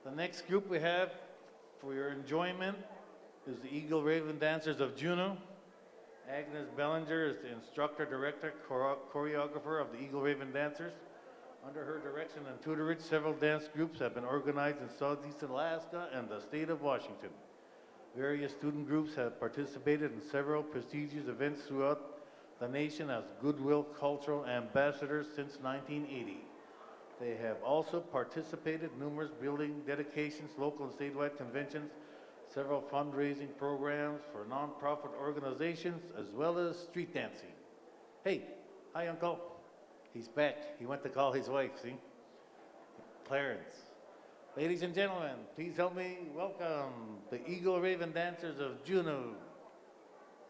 The next group we have for your enjoyment is the Eagle Raven Dancers of Juneau. Agnes Bellinger is the instructor, director, choreographer of the Eagle Raven Dancers. Under her direction and tutorage, several dance groups have been organized in southeastern Alaska and the state of Washington. Various student groups have participated in several prestigious events throughout the nation as Goodwill Cultural Ambassadors since 1980. They have also participated in numerous building dedications, local and statewide conventions, several fundraising programs for nonprofit organizations, as well as street dancing. Hey, hi, Uncle. He's back. He went to call his wife, see? Clarence. Ladies and gentlemen, please help me welcome the Eagle Raven Dancers of Juneau.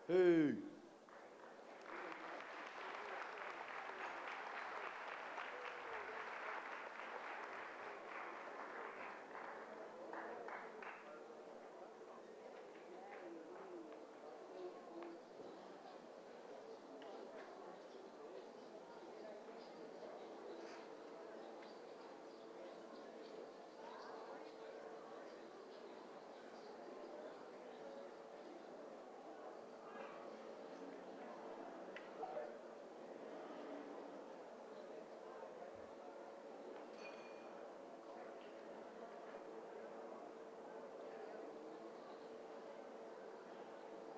Hey.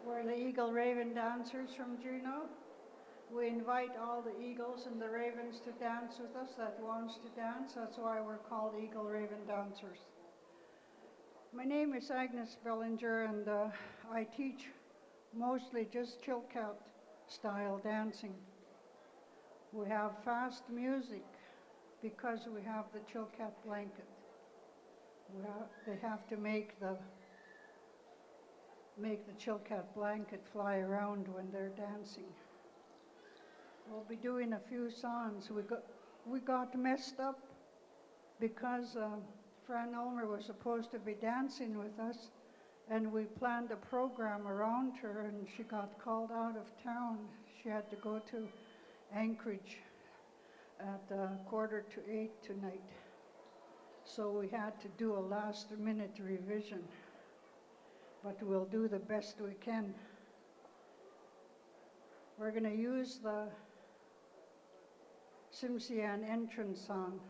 We're the Eagle Raven Dancers from Juneau. We invite all the Eagles and the Ravens to dance with us that wants to dance. That's why we're called Eagle Raven Dancers. My name is Agnes Bellinger, and I teach mostly just Chilkat style dancing. We have fast music because we have the Chilkat blanket. They have to make the Chilkat blanket fly around when they're dancing. We'll be doing a few songs. We got messed up because Fran Ulmer was supposed to be dancing with us, and we planned a program around her, and she got called out of town. She had to go to Anchorage at 7:45 tonight. So we had to do a last-minute revision, but we'll do the best we can. We're going to use the Simsian entrance song.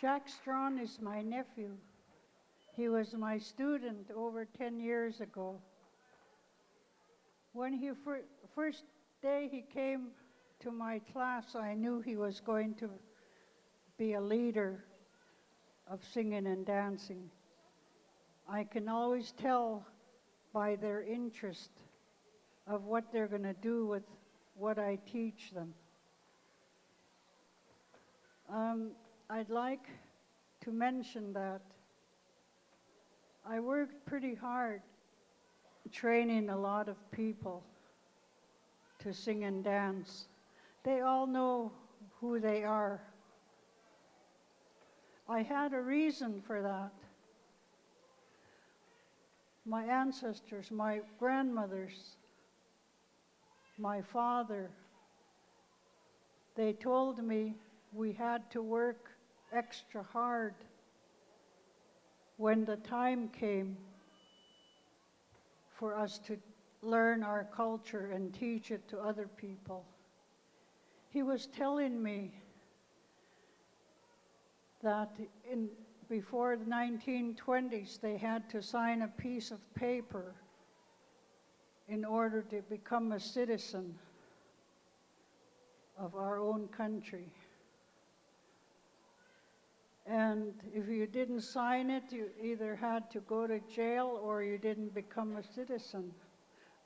Jack Strawn is my nephew. He was my student over 10 years ago. When he first day he came to my class, I knew he was going to be a leader of singing and dancing. I can always tell by their interest of what they're going to do with what I teach them. I'd like to mention that I worked pretty hard training a lot of people to sing and dance. They all know who they are. I had a reason for that. My ancestors, my grandmothers, my father, they told me we had to work extra hard when the time came for us to learn our culture and teach it to other people. He was telling me that before the 1920s, they had to sign a piece of paper in order to become a citizen of our own country. And if you didn't sign it, you either had to go to jail or you didn't become a citizen.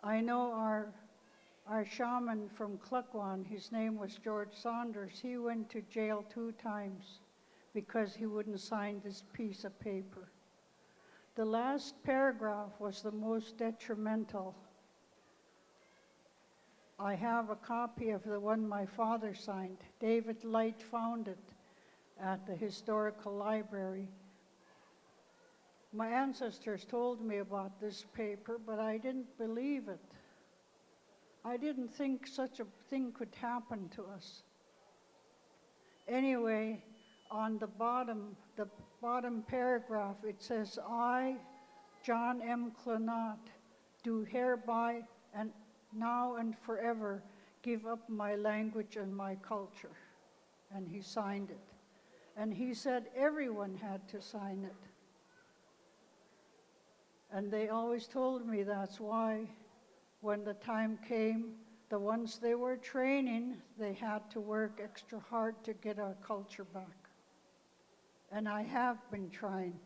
I know our shaman from Klukwan, his name was George Saunders, he went to jail 2 times because he wouldn't sign this piece of paper. The last paragraph was the most detrimental. I have a copy of the one my father signed. David Light found it at the historical library. My ancestors told me about this paper, but I didn't believe it. I didn't think such a thing could happen to us. Anyway, on the bottom paragraph, it says, I, John M. Clonat, do hereby and now and forever give up my language and my culture. And he signed it. And he said everyone had to sign it. And they always told me that's why when the time came, the ones they were training, they had to work extra hard to get our culture back. And I have been trying.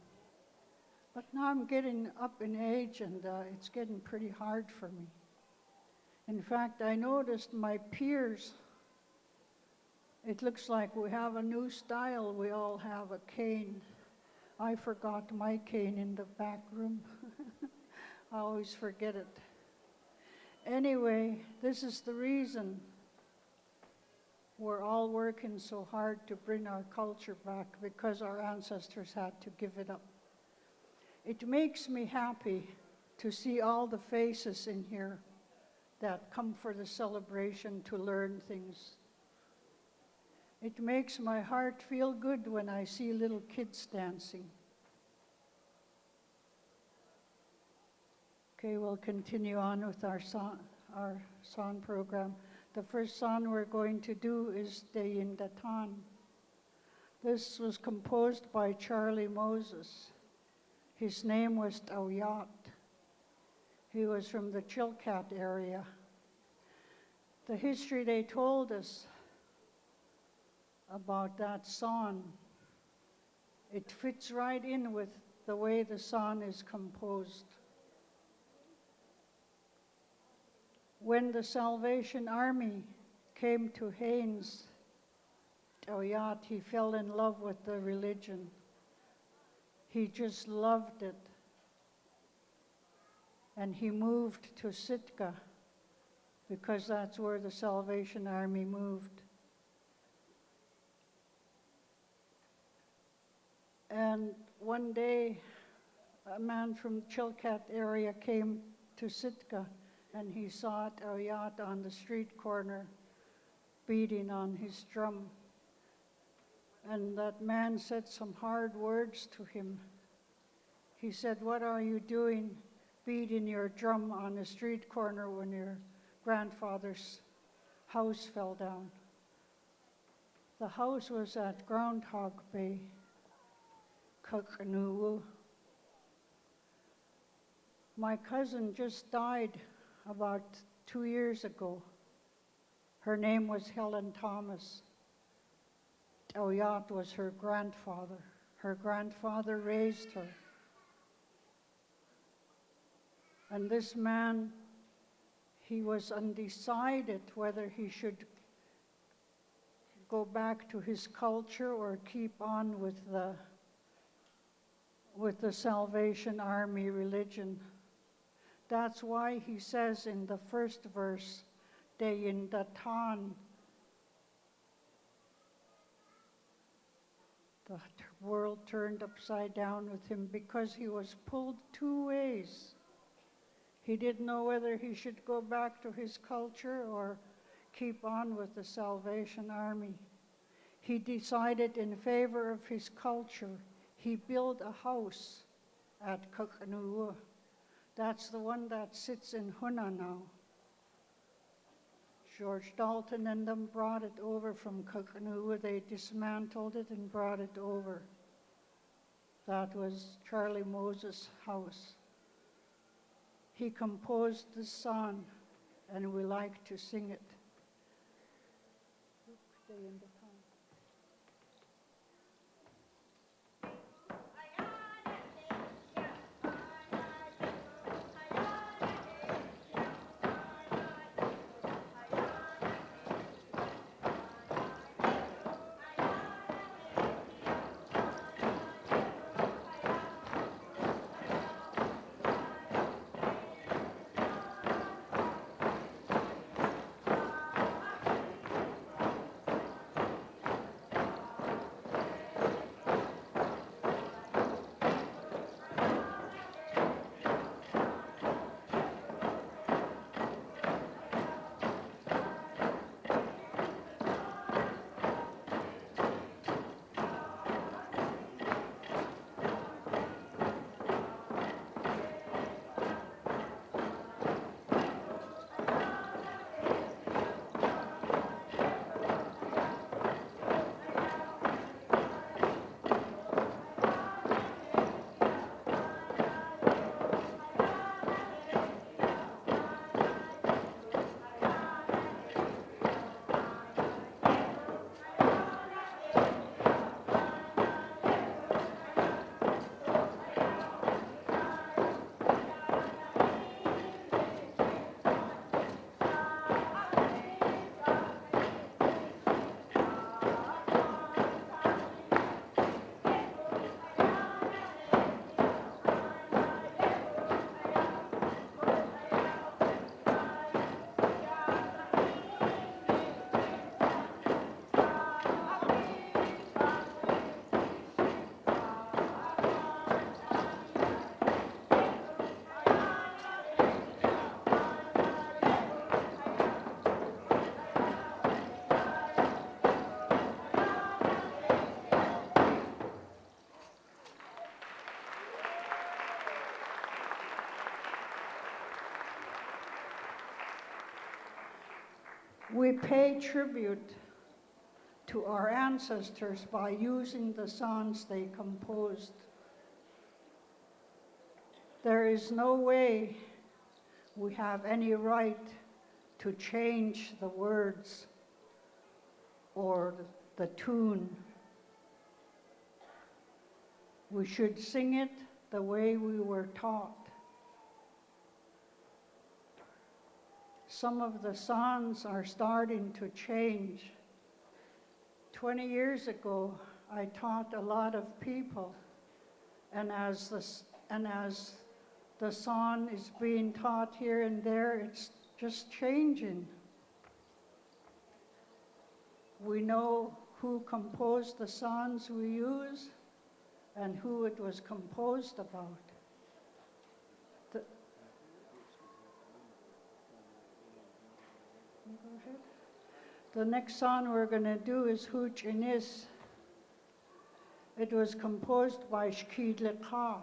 But now I'm getting up in age and it's getting pretty hard for me. In fact, I noticed my peers, it looks like we have a new style. We all have a cane. I forgot my cane in the back room. I always forget it. Anyway, this is the reason we're all working so hard to bring our culture back, because our ancestors had to give it up. It makes me happy to see all the faces in here that come for the celebration to learn things. It makes my heart feel good when I see little kids dancing. Okay, we'll continue on with our song program. The first song we're going to do is Day in Datan. This was composed by Charlie Moses. His name was Tawyat. He was from the Chilkat area. The history they told us about that song, it fits right in with the way the song is composed. When the Salvation Army came to Haines, Tawyat, he fell in love with the religion. He just loved it. and he moved to Sitka because that's where the Salvation Army moved. And one day, a man from Chilkat area came to Sitka, and he saw Taoyat on the street corner beating on his drum. And that man said some hard words to him. He said, "What are you doing beating your drum on a street corner when your grandfather's house fell down?" The house was at Groundhog Bay, Kukanuwu. My cousin just died about 2 years ago. Her name was Helen Thomas. Taoyat was her grandfather. Her grandfather raised her. And this man, he was undecided whether he should go back to his culture or keep on with the Salvation Army religion. That's why he says in the first verse, Dayin Datan, the world turned upside down with him because he was pulled two ways. He didn't know whether he should go back to his culture or keep on with the Salvation Army. He decided in favor of his culture. He built a house at Kukanuwu. That's the one that sits in Huna now. George Dalton and them brought it over from Kukanuwu. They dismantled it and brought it over. That was Charlie Moses' house. He composed this song, and we like to sing it. We pay tribute to our ancestors by using the songs they composed. There is no way we have any right to change the words or the tune. We should sing it the way we were taught. Some of the songs are starting to change. 20 years ago, I taught a lot of people, and as the song is being taught here and there. It's just changing. We know who composed the songs we use and who it was composed about. The, go ahead. The next song we're going to do is Hooch Inis. It was composed by Sealaska.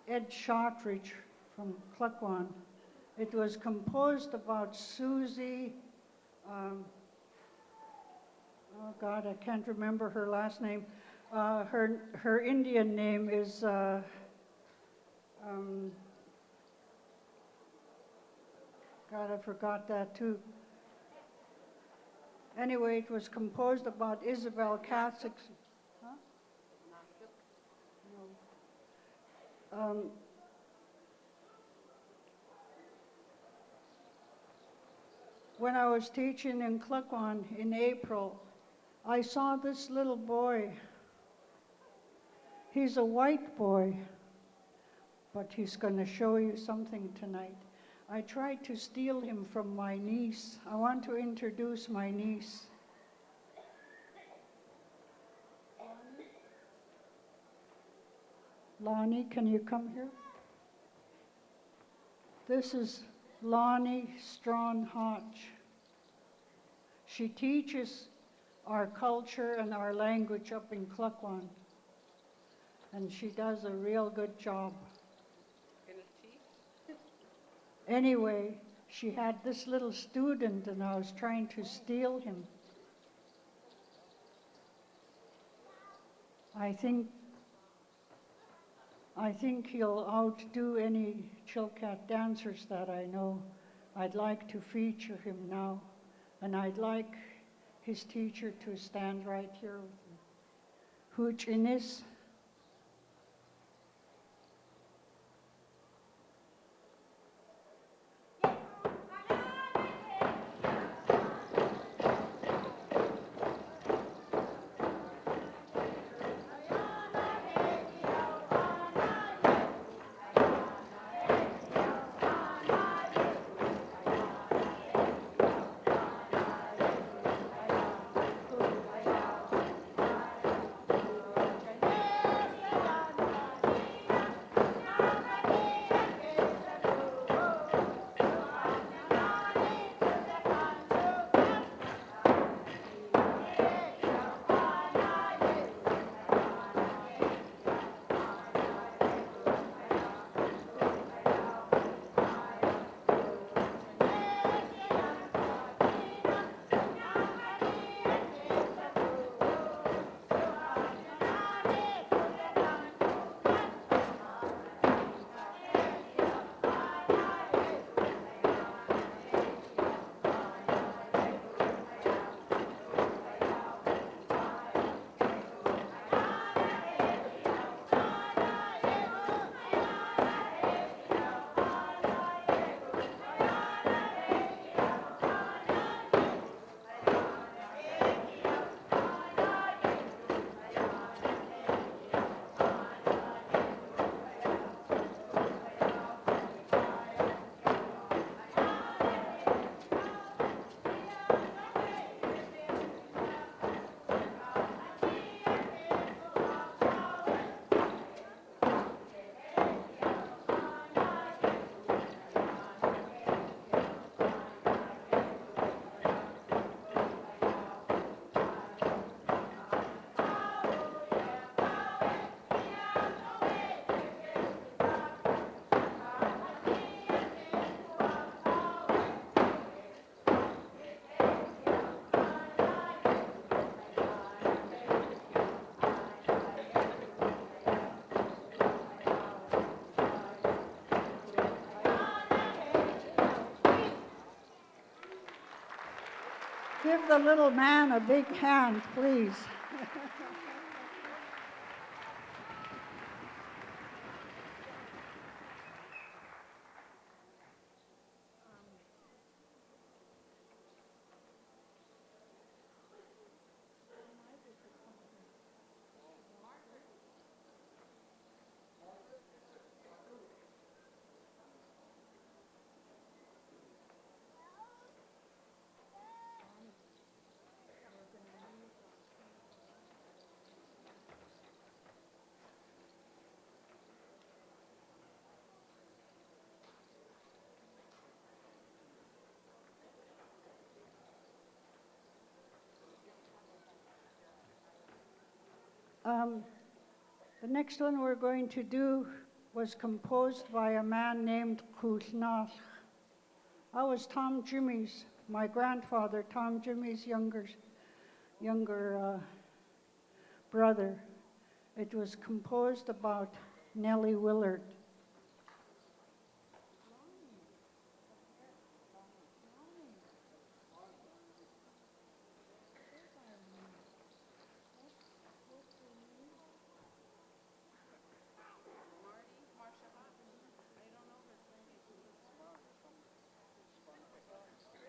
Ed Shortridge from Cluckwan. It was composed about Susie, oh God, I can't remember her last name. Her Indian name is, God, I forgot that too. Anyway, it was composed about Isabel Cassick's. Huh? No. When I was teaching in Cluckwan in April, I saw this little boy. He's a white boy, but he's going to show you something tonight. I tried to steal him from my niece. I want to introduce my niece. Lonnie, can you come here? This is Lonnie Strawn Hodge. She teaches our culture and our language up in Cluckwan, and she does a real good job. Anyway, she had this little student and I was trying to steal him. I think he'll outdo any Chilkat dancers that I know. I'd like to feature him now, and I'd like his teacher to stand right here with me. Hooch Inis. Give the little man a big hand, please. Um, the next one we're going to do was composed by a man named Kulnach. I was Tom Jimmy's, my grandfather, Tom Jimmy's younger brother. It was composed about Nellie Willard.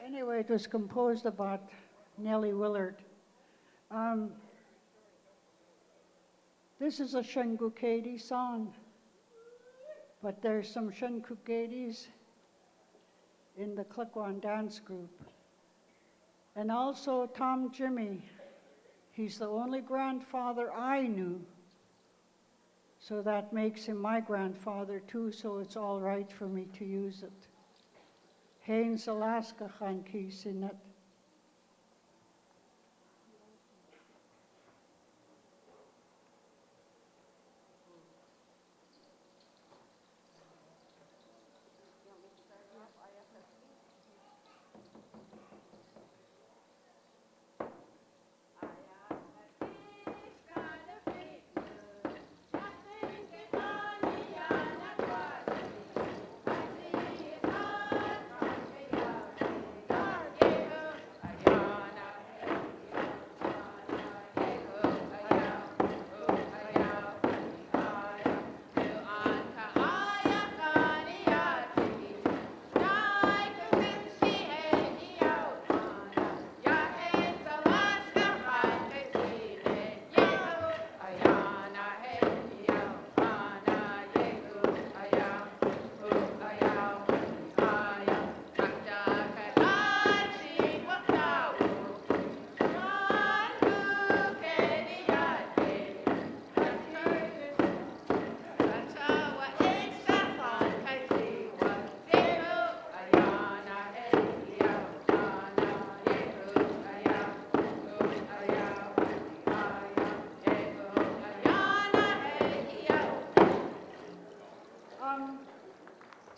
Anyway, it was composed about Nellie Willard. This is a Shengukedi song, but there's some Shengukedis in the Clickwan dance group. And also Tom Jimmy, he's the only grandfather I knew, so that makes him my grandfather too, so it's all right for me to use it. Sealaska gaan kies in it.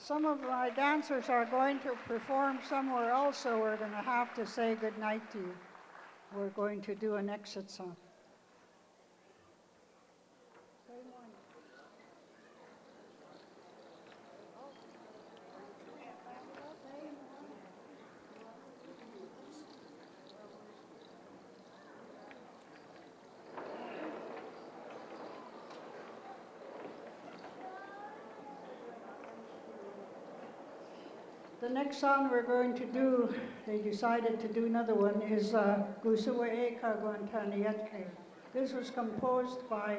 Some of my dancers are going to perform somewhere else, so we're going to have to say goodnight to you. We're going to do an exit song. The next song we're going to do, they decided to do another one, is Gusuwa Eka Guantanietke. This was composed by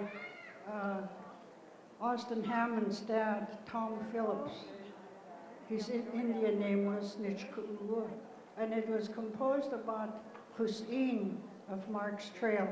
Austin Hammond's dad, Tom Phillips. His Indian name was Nichku'ua, and it was composed about Hussein of Mark's Trail.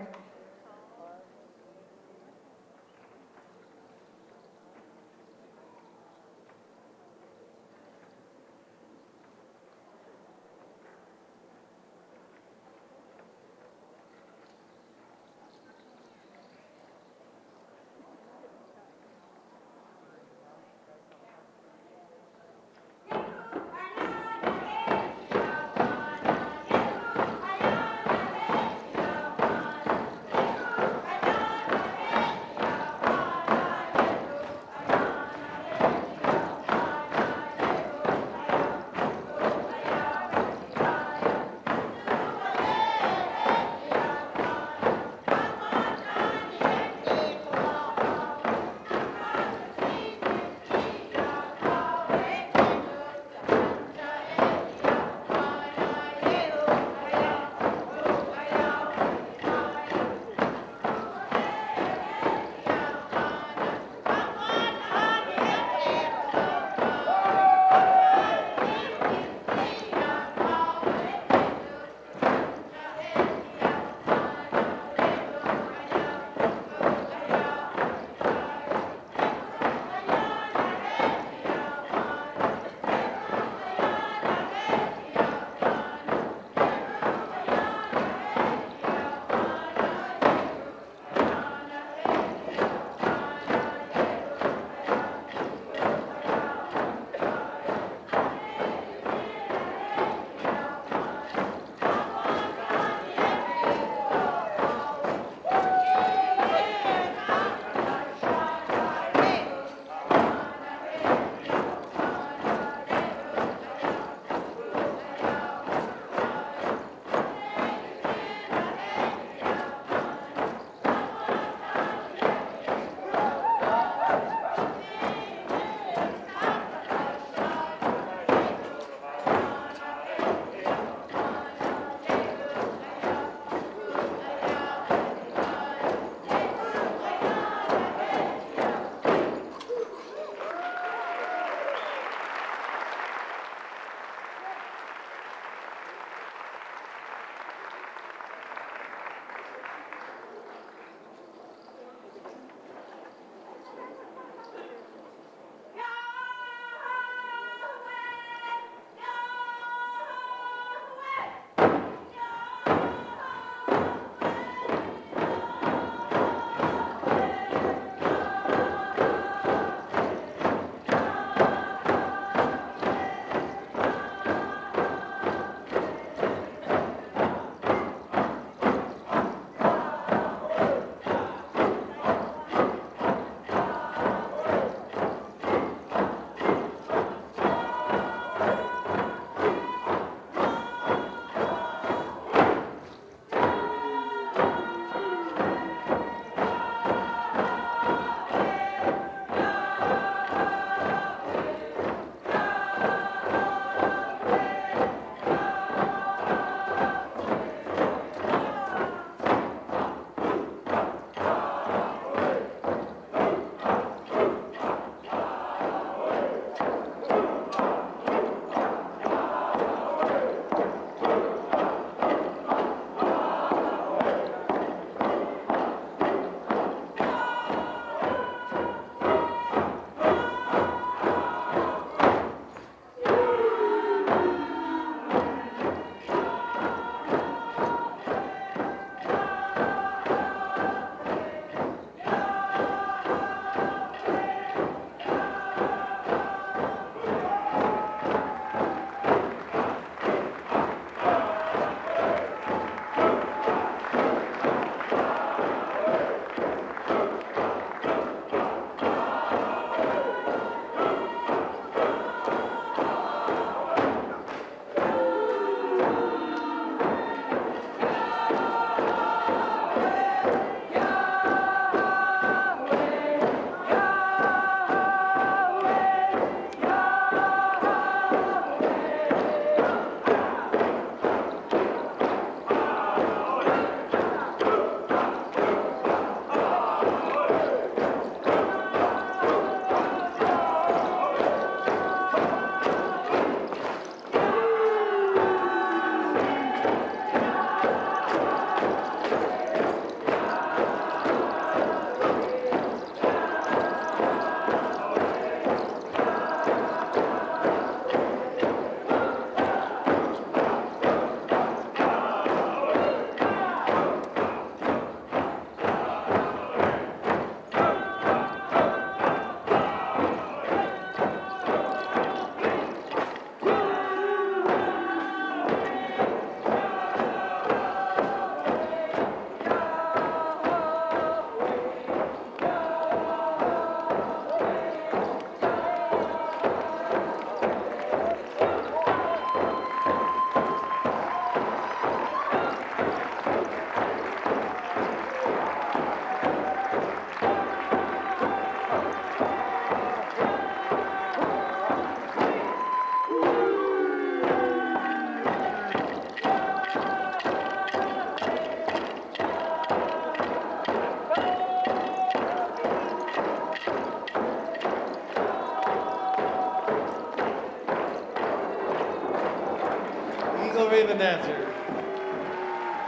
Raven Dancers,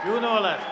Juneau, Alaska.